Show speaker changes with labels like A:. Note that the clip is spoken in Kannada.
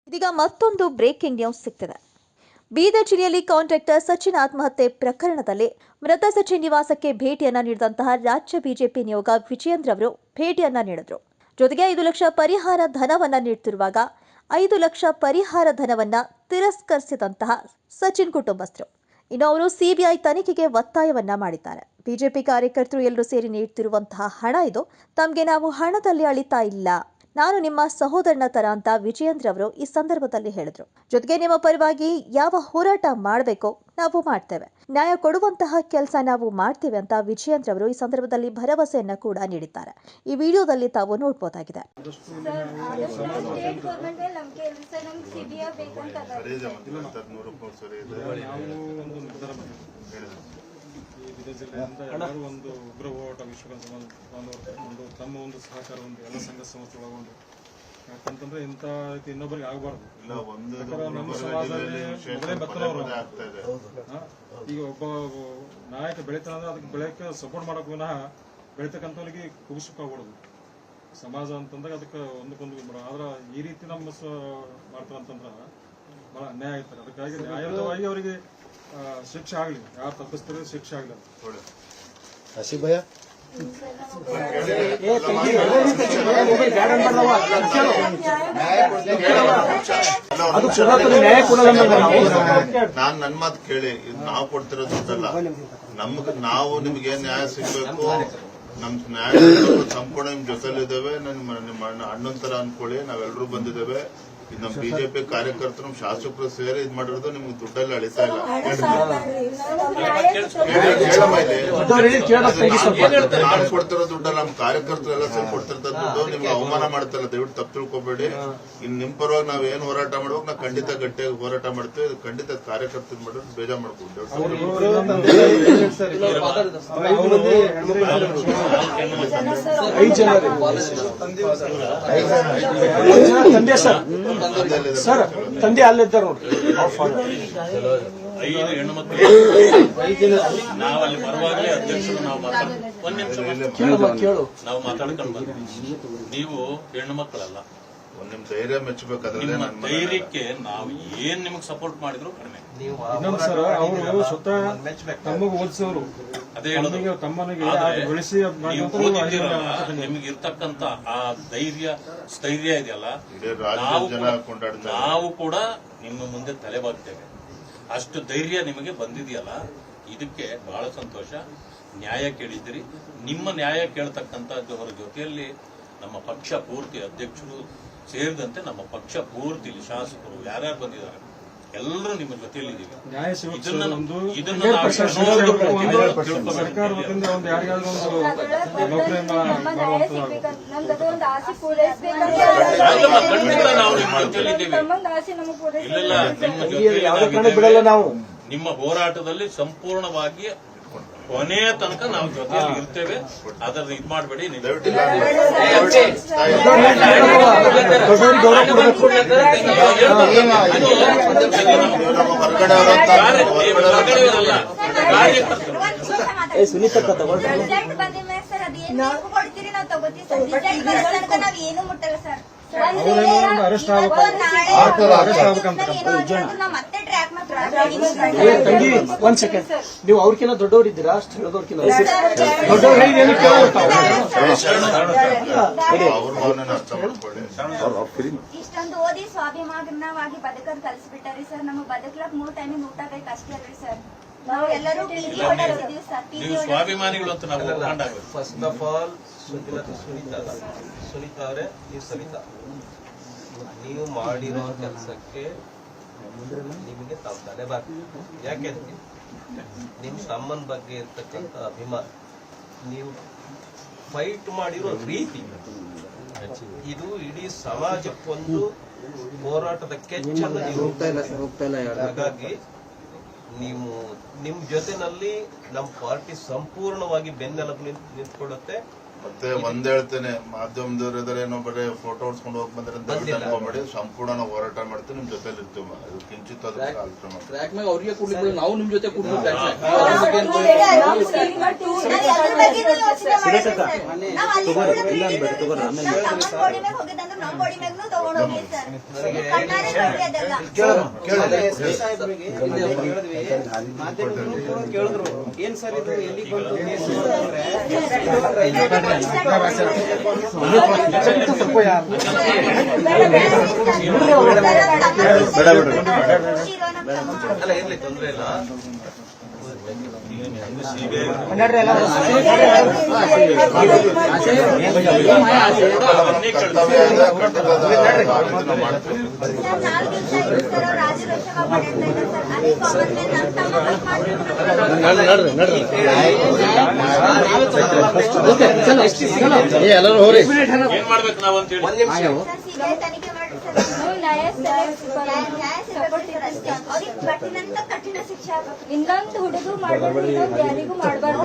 A: ಇದೀಗ ಮತ್ತೊಂದು ಬ್ರೇಕಿಂಗ್ ನ್ಯೂಸ್ ಸಿಗ್ತಿದೆ. ಬೀದರ್ ಜಿಲ್ಲೆಯಲ್ಲಿ ಕಾಂಟ್ರಾಕ್ಟರ್ ಸಚಿನ್ ಆತ್ಮಹತ್ಯೆ ಪ್ರಕರಣದಲ್ಲಿ ಮೃತ ಸಚಿನ್ ನಿವಾಸಕ್ಕೆ ಭೇಟಿಯನ್ನ ನೀಡಿದಂತಹ ರಾಜ್ಯ ಬಿಜೆಪಿ ನಿಯೋಗ ವಿಜಯೇಂದ್ರ ಅವರು ಭೇಟಿಯನ್ನ ನೀಡಿದ್ರು. ಜೊತೆಗೆ 5 ಲಕ್ಷ ಪರಿಹಾರ ಧನವನ್ನ ನೀಡುತ್ತಿರುವಾಗ 5 ಲಕ್ಷ ಪರಿಹಾರ ಧನವನ್ನ ತಿರಸ್ಕರಿಸಿದಂತಹ ಸಚಿನ್ ಕುಟುಂಬಸ್ಥರು ಇನ್ನು ಅವರು ಸಿಬಿಐ ತನಿಖೆಗೆ ಒತ್ತಾಯವನ್ನ ಮಾಡಿದ್ದಾರೆ. ಬಿಜೆಪಿ ಕಾರ್ಯಕರ್ತರು ಎಲ್ಲರೂ ಸೇರಿ ನೀಡುತ್ತಿರುವಂತಹ ಹಣ ಇದು, ತಮಗೆ ನಾವು ಹಣದಲ್ಲಿ ಅಳಿತಾ ಇಲ್ಲ, ನಾನು ನಿಮ್ಮ ಸಹೋದರನ ತರ ಅಂತ ವಿಜಯೇಂದ್ರ ಅವರು ಈ ಸಂದರ್ಭದಲ್ಲಿ ಹೇಳಿದ್ರು. ಜೊತೆಗೆ ನಿಮ್ಮ ಪರವಾಗಿ ಯಾವ ಹೋರಾಟ ಮಾಡಬೇಕೋ ನಾವು ಮಾಡ್ತೇವೆ, ನ್ಯಾಯ ಕೊಡುವಂತಹ ಕೆಲಸ ನಾವು ಮಾಡ್ತೇವೆ ಅಂತ ವಿಜಯೇಂದ್ರ ಅವರು ಈ ಸಂದರ್ಭದಲ್ಲಿ ಭರವಸೆಯನ್ನ ಕೂಡ ನೀಡಿದ್ದಾರೆ. ಈ ವಿಡಿಯೋದಲ್ಲಿ ತಾವು ನೋಡಬಹುದಾಗಿದೆ.
B: ಒಂದು ಉಗ್ರ ಹೋರಾಟ ವಿಶ್ವಕರ್ಮ ಒಂದು ತಮ್ಮ ಒಂದು ಸಹಕಾರ ಒಂದು ಎಲ್ಲ ಸಂಘ ಸಂಸ್ಥೆ ಒಳಗೊಂಡು, ಯಾಕಂತಂದ್ರೆ ಇಂಥ ರೀತಿ ಇನ್ನೊಬ್ಬರಿಗೆ ಆಗಬಾರ್ದು. ನಮ್ಮ ಸಮಾಜದಲ್ಲಿ ಮೊದಲೇ ಬತ್ತನವರು ಈಗ ಒಬ್ಬ ನಾಯಕ ಬೆಳಿತಾನಂದ್ರೆ ಅದಕ್ಕೆ ಬೆಳೆಯಕ್ಕೆ ಸಪೋರ್ಟ್ ಮಾಡಕ್ ವಿನಃ ಬೆಳಿತಕ್ಕಂಥವ್ರಿಗೆ ಕುಗ್ಸಕ್ಕಾಗ್ಬಾರ್ದು. ಸಮಾಜ ಅಂತಂದಾಗ ಅದಕ್ಕೆ ಒಂದಕ್ಕೊಂದು ಆದ್ರ ಈ ರೀತಿ ನಮ್ಮ ಮಾಡ್ತಾರಂತಂದ್ರ ಬಹಳ ಅನ್ಯಾಯ ಆಗ್ತಾರೆ. ಅದಕ್ಕಾಗಿ ನ್ಯಾಯಯುತವಾಗಿ ಅವರಿಗೆ ಶಿಕ್ಷೆ ಆಗಲಿ, ಯಾರು ತಪ್ಪಿಸ್ತಾರೆ ಶಿಕ್ಷೆ ಆಗಲಿ.
C: ನಾನ್ ನನ್ ಮಾತು ಕೇಳಿ, ನಾವು ಕೊಡ್ತಿರೋದು ದುಡ್ಡಲ್ಲ, ನಾವು ನಿಮ್ಗೆ ಏನ್ ನ್ಯಾಯ ಸಿಗ್ಬೇಕು, ನಮ್ ನ್ಯಾಯ ಸಂಪೂರ್ಣ ನಿಮ್ ಜೊತೆಲಿದ್ದೇವೆ. ನಿಮ್ಮ ಅಣ್ಣನ ತರ ಅನ್ಕೊಳ್ಳಿ, ನಾವೆಲ್ಲರೂ ಬಂದಿದ್ದೇವೆ. ಇದು ನಮ್ ಬಿಜೆಪಿ ಕಾರ್ಯಕರ್ತರು ನಮ್ ಶಾಸಕರು ಸೇರಿ ಇದ್ ಮಾಡಿರೋದು ನಿಮ್ಗೆ ದುಡ್ಡಲ್ಲಿ ಅಳಿತಾ ಇಲ್ಲ. ನಾನು ಕೊಡ್ತಿರೋ ದುಡ್ಡಲ್ಲ, ನಮ್ ಕಾರ್ಯಕರ್ತರು ಎಲ್ಲ ಸೇರಿ ಕೊಡ್ತಿರ್ತ ದುಡ್ಡು. ನಿಮ್ಗೆ ಅವಮಾನ ಮಾಡ್ತಾರಲ್ಲ, ದಯವಿಟ್ಟು ತಪ್ಪು ತಿಳ್ಕೊಬೇಡಿ. ಇನ್ ನಿಮ್ ಪರವಾಗಿ ನಾವ್ ಏನ್ ಹೋರಾಟ ಮಾಡ್ಬೇಕು, ನಾವು ಖಂಡಿತ ಗಟ್ಟಿಯಾಗಿ ಹೋರಾಟ ಮಾಡ್ತೇವೆ. ಖಂಡಿತ ಕಾರ್ಯಕರ್ತರು ಮಾಡೋದು ಬೇಜಾರ್ ಮಾಡ್ಕೊಂಡು
D: ಸರ್ ತಂದೆ ಅಲ್ಲಿದ್ದಾರೆ ನೋಡ್ರಿ.
E: 5 ಹೆಣ್ಣು ಮಕ್ಕಳು ನಾವು ಅಲ್ಲಿ ಬರುವಾಗಲೇ ಅಧ್ಯಕ್ಷರು ನಾವು ಒಂದ್ ನಿಮಿಷ ನಾವು ಮಾತಾಡ್ಕೊಂಡು ಬಂದ್ವಿ. ನೀವು ಹೆಣ್ಣು ಮಕ್ಕಳಲ್ಲ,
C: ನಿಮ್ ಧೈರ್ಯ ಮೆಚ್ಚಬೇಕಾದ್ರೆ
E: ನಿಮ್ಮ ಧೈರ್ಯಕ್ಕೆ ನಾವು ಏನ್ ನಿಮಗ್ ಸಪೋರ್ಟ್ ಮಾಡಿದ್ರು ಕಡಿಮೆ.
B: ಇನ್ನೊಂದು ಸರ್, ಅವರು ಸ್ವತಃ ತಮ್ಮಗ ಓದಿಸೋರು,
E: ಅದೇ ಹೇಳೋದು.
B: ತಮ್ಮನಿಗೆ ಬೆಳೆಸಿ
E: ನಿಮಗೆ ಇರ್ತಕ್ಕಂತ ಆ ಸ್ಥೈರ್ಯ ಇದೆಯಲ್ಲ, ನಾವು ಕೂಡ ನಿಮ್ಮ ಮುಂದೆ ತಲೆ ಬಾಗ್ತೇವೆ. ಅಷ್ಟು ಧೈರ್ಯ ನಿಮಗೆ ಬಂದಿದೆಯಲ್ಲ, ಇದಕ್ಕೆ ಬಹಳ ಸಂತೋಷ. ನ್ಯಾಯ ಕೇಳಿದ್ದೀರಿ. ನಿಮ್ಮ ನ್ಯಾಯ ಕೇಳ್ತಕ್ಕಂಥದ್ದವರ ಜೊತೆಯಲ್ಲಿ ನಮ್ಮ ಪಕ್ಷ ಪೂರ್ತಿ ಅಧ್ಯಕ್ಷರು ಸೇರಿದಂತೆ ನಮ್ಮ ಪಕ್ಷ ಪೂರ್ತಿ ಶಾಸಕರು ಯಾರ್ಯಾರು ಬಂದಿದ್ದಾರೆ ಎಲ್ಲರೂ ನಿಮ್ಮ ಜೊತೆಯಲ್ಲಿ
B: ಸರ್ಕಾರ ವತಿಯಿಂದ ಒಂದು ಯಾರಿಗಾದ್ರೂ ಒಂದು ನೌಕರಿಯನ್ನ
E: ನಾವು ನಿಮ್ಮ ಜೊತೆಯಲ್ಲಿದ್ದೇವೆ. ಇಲ್ಲ, ನಿಮ್ಮ ಜೊತೆಯಲ್ಲಿ ನಿಮ್ಮ ಹೋರಾಟದಲ್ಲಿ ಸಂಪೂರ್ಣವಾಗಿ ಕೊನೆಯ ತನಕ ನಾವು ಜೊತೆಯಲ್ಲಿ ಇರ್ತೇವೆ. ಅದರ ಇದು ಮಾಡಬೇಡಿ.
B: ಅರೆಸ್ಟ್
D: ತಂಗಿ ಒಂದ್ ಸೆಕೆಂಡ್, ನೀವು ಅವ್ರಕಿನ್ನ ದೊಡ್ಡವರಿದ್ದೀರಾ? ಅಷ್ಟು ಹೇಳೋದವ್ರಕಿನ್ನ
F: ಇಷ್ಟೊಂದು ಓದಿ ಸ್ವಾಭಿಮಾನವಾಗಿ ಬದುಕದ್ ಕಲಿಸ್ಬಿಟ್ಟಾರಿ ಸರ್. ನಮಗ್ ಬದುಕ್ಲಕ್ 3 ಟೈಮಿಗೆ ಊಟ ಬೇಕು ಅಷ್ಟೇ ಅಲ್ರಿ ಸರ್. ನಾವು ಎಲ್ಲರೂ
E: ಸ್ವಾಭಿಮಾನಿಗಳು ಅಂತ ನಾವು
G: ಫಸ್ಟ್ ಆಫ್ ಆಲ್ ಸುನೀತಾ ಅವರೇ, ನೀವು ಸವಿತಾ, ನೀವು ಮಾಡಿರೋ ಕೆಲಸಕ್ಕೆ ನಿಮಗೆ ತಾವು ತಲೆ ಬಾಕಿ. ಯಾಕೆ ನಿಮ್ ತಮ್ಮನ ಬಗ್ಗೆ ಇರ್ತಕ್ಕಂಥ ಅಭಿಮಾನ, ನೀವು ಫೈಟ್ ಮಾಡಿರೋ ರೀತಿ, ಇದು ಇಡೀ ಸಮಾಜಕ್ಕೊಂದು ಹೋರಾಟದ ಕೆಚ್ಚನ್ನು ನೀವು. ಹಾಗಾಗಿ ನೀವು ನಿಮ್ ಜೊತೆನಲ್ಲಿ ನಮ್ಮ ಪಾರ್ಟಿ ಸಂಪೂರ್ಣವಾಗಿ ಬೆನ್ನೆಲುಬು ನಿಂತ್ಕೊಳ್ಳುತ್ತೆ.
C: ಮತ್ತೆ ಒಂದ್ ಹೇಳ್ತೇನೆ, ಮಾಧ್ಯಮದವ್ರು ಇದಾರೆ ಏನೋ ಬರೀ ಫೋಟೋ ಹೊಡ್ಸ್ಕೊಂಡು ಹೋಗಿ ಬಂದ್ರೆ ಅಂತ ಅನ್ಕೊಂಬೇಡಿ. ಸಂಪೂರ್ಣ ನಾವು ಹೋರಾಟ ಮಾಡ್ತೀವಿ, ನಿಮ್ ಜೊತೆಲಿ ಇರ್ತೀವಿ. ಇದು ಕಿಂಚಿತ್ ಆದ್ರೂ ಆಲೋಚನೆ ಮಾಡ್ತೀವಿ.
H: ಟ್ರ್ಯಾಕ್ ಮ್ಯಾಗ ಅವ್ರಿಗೆ ಕೊಡ್ಲಿಕ್ಕೆ ನಾವು ನಿಮ್ ಜೊತೆ ಕೊಡ್ಬೇಕು.
D: ಏನ್ ಸರ್ ಇದು ಎಲ್ಲಿಗೆ ಬಂತು
G: ಅಲ್ಲ ಇರ್ಲಿ, ತೊಂದ್ರೆ ಇಲ್ಲ.
H: ಎಲ್ಲರೂ ಹೋಗ್ರಿ.
E: ಏನ್ ಮಾಡ್ಬೇಕು ನಾವು ಅಂತ ಹೇಳಿ
F: ತನಿಖೆ ಮಾಡಿ ಕಠಿಣ ಶಿಕ್ಷೆ ಆಗಬೇಕು. ಇನ್ನೊಂದು ಹುಡುಗ ಮಾಡಬಾರ್ದು, ಇನ್ನೊಂದು ಯಾರಿಗೂ ಮಾಡಬಾರ್ದು.